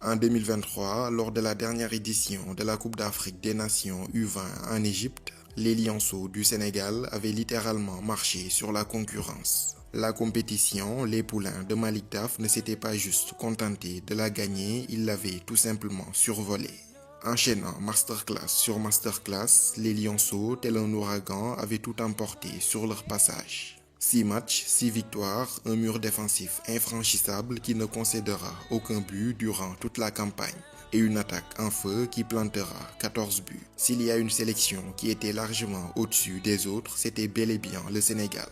En 2023, lors de la dernière édition de la Coupe d'Afrique des Nations U20 en Égypte, les Lionceaux du Sénégal avaient littéralement marché sur la concurrence. La compétition, les poulains de Malik Daf ne s'étaient pas juste contentés de la gagner, ils l'avaient tout simplement survolée. Enchaînant masterclass sur masterclass, les Lionceaux, tel un ouragan, avaient tout emporté sur leur passage. 6 matchs, 6 victoires, un mur défensif infranchissable qui ne concédera aucun but durant toute la campagne et une attaque en feu qui plantera 14 buts. S'il y a une sélection qui était largement au-dessus des autres, c'était bel et bien le Sénégal.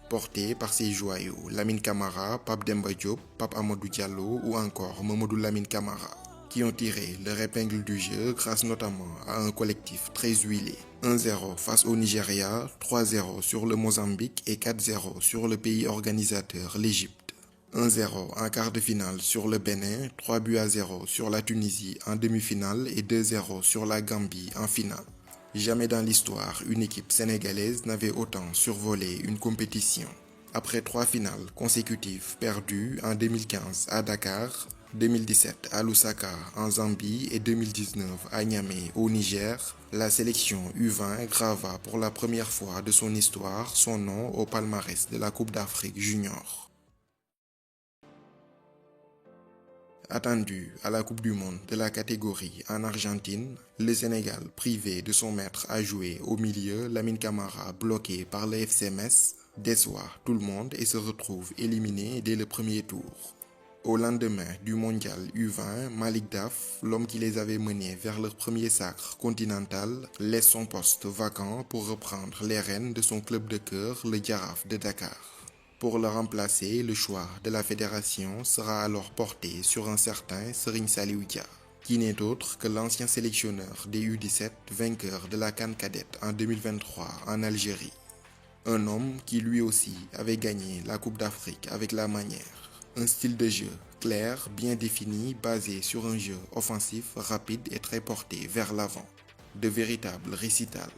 Porté par ses joyaux Lamine Camara, Pape Demba Diop, Pape Amadou Diallo ou encore Mamadou Lamine Camara, qui ont tiré leur épingle du jeu grâce notamment à un collectif très huilé. 1-0 face au Nigeria, 3-0 sur le Mozambique et 4-0 sur le pays organisateur, l'Égypte. 1-0 en quart de finale sur le Bénin, 3-0 sur la Tunisie en demi-finale et 2-0 sur la Gambie en finale. Jamais dans l'histoire, une équipe sénégalaise n'avait autant survolé une compétition. Après 3 finales consécutives perdues en 2015 à Dakar, 2017 à Lusaka en Zambie et 2019 à Niamey au Niger, la sélection U20 grava pour la première fois de son histoire son nom au palmarès de la Coupe d'Afrique Junior. Attendu à la Coupe du Monde de la catégorie en Argentine, le Sénégal, privé de son maître à jouer au milieu, Lamine Camara bloqué par le FC Metz, déçoit tout le monde et se retrouve éliminé dès le premier tour. Au lendemain du mondial U20, Malik Daf, l'homme qui les avait menés vers leur premier sacre continental, laisse son poste vacant pour reprendre les rênes de son club de cœur, le Jaraaf de Dakar. Pour le remplacer, le choix de la fédération sera alors porté sur un certain Serigne Saliou Dia, qui n'est autre que l'ancien sélectionneur des U17 vainqueur de la CAN cadette en 2023 en Algérie. Un homme qui lui aussi avait gagné la Coupe d'Afrique avec la manière. Un style de jeu clair, bien défini, basé sur un jeu offensif, rapide et très porté vers l'avant. De véritables récitals.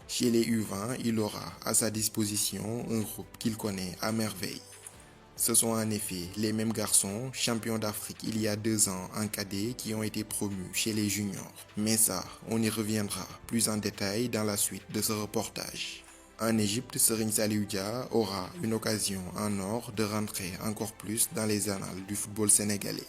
Chez les U20, il aura à sa disposition un groupe qu'il connaît à merveille. Ce sont en effet les mêmes garçons, champions d'Afrique il y a 2 ans en cadet, qui ont été promus chez les juniors. Mais ça, on y reviendra plus en détail dans la suite de ce reportage. En Égypte, Serigne Saliou Dia aura une occasion en or de rentrer encore plus dans les annales du football sénégalais.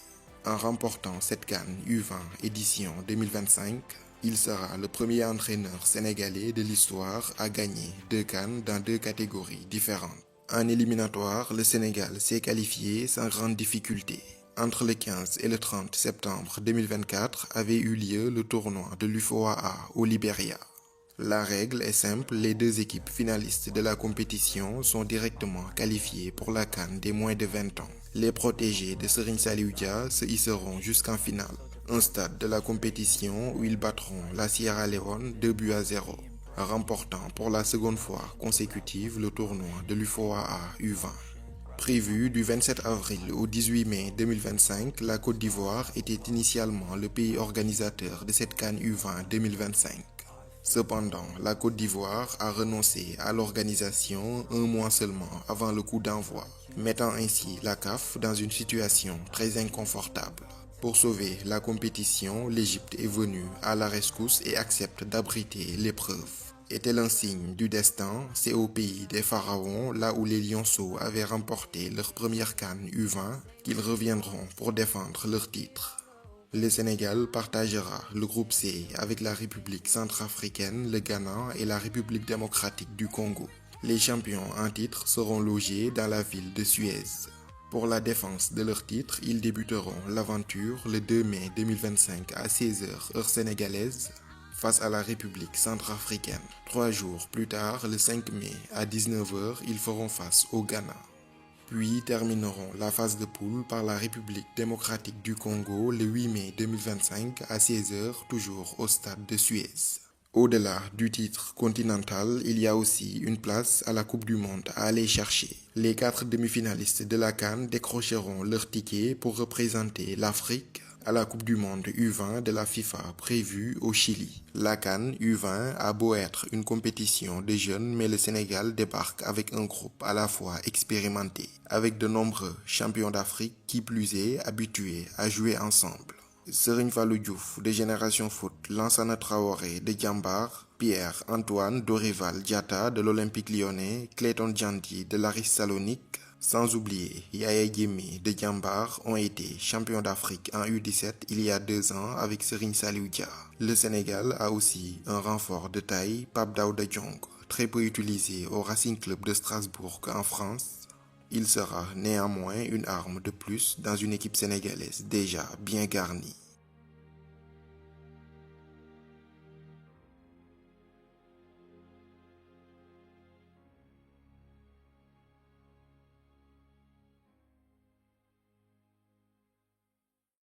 En remportant cette CAN U20 édition 2025, il sera le premier entraîneur sénégalais de l'histoire à gagner 2 CAN dans 2 catégories différentes. En éliminatoire, le Sénégal s'est qualifié sans grande difficulté. Entre le 15 et le 30 septembre 2024 avait eu lieu le tournoi de l'UFOA au Libéria. La règle est simple, les 2 équipes finalistes de la compétition sont directement qualifiées pour la CAN des moins de 20 ans. Les protégés de Serigne Saliou Dia se hisseront jusqu'en finale, un stade de la compétition où ils battront la Sierra Leone 2-0, remportant pour la seconde fois consécutive le tournoi de l'UFOA U20. Prévu du 27 avril au 18 mai 2025, la Côte d'Ivoire était initialement le pays organisateur de cette CAN U20 2025. Cependant, la Côte d'Ivoire a renoncé à l'organisation un mois seulement avant le coup d'envoi, mettant ainsi la CAF dans une situation très inconfortable. Pour sauver la compétition, l'Égypte est venue à la rescousse et accepte d'abriter l'épreuve. Est-elle un signe du destin? C'est au pays des pharaons, là où les Lionceaux avaient remporté leur première CAN U20, qu'ils reviendront pour défendre leur titre. Le Sénégal partagera le groupe C avec la République centrafricaine, le Ghana et la République démocratique du Congo. Les champions en titre seront logés dans la ville de Suez. Pour la défense de leur titre, ils débuteront l'aventure le 2 mai 2025 à 16h heure sénégalaise face à la République centrafricaine. 3 jours plus tard, le 5 mai à 19h, ils feront face au Ghana. Puis termineront la phase de poule par la République démocratique du Congo le 8 mai 2025 à 16h, toujours au stade de Suez. Au-delà du titre continental, il y a aussi une place à la Coupe du Monde à aller chercher. Les 4 demi-finalistes de la CAN décrocheront leur ticket pour représenter l'Afrique à la Coupe du Monde U20 de la FIFA prévue au Chili. La CAN U20 a beau être une compétition de jeunes, mais le Sénégal débarque avec un groupe à la fois expérimenté, avec de nombreux champions d'Afrique qui plus est habitués à jouer ensemble. Serigne Fallou Diouf de Génération Foot, Lansana Traoré de Diambar, Pierre-Antoine Dorival Diatta de l'Olympique Lyonnais, Clayton Djandi de l'Aris Salonique, sans oublier Yaya Diémé de Diambar ont été champions d'Afrique en U17 il y a 2 ans avec Serigne Saliou Dia. Le Sénégal a aussi un renfort de taille, Pape Daouda Diong, très peu utilisé au Racing Club de Strasbourg en France. Il sera néanmoins une arme de plus dans une équipe sénégalaise déjà bien garnie.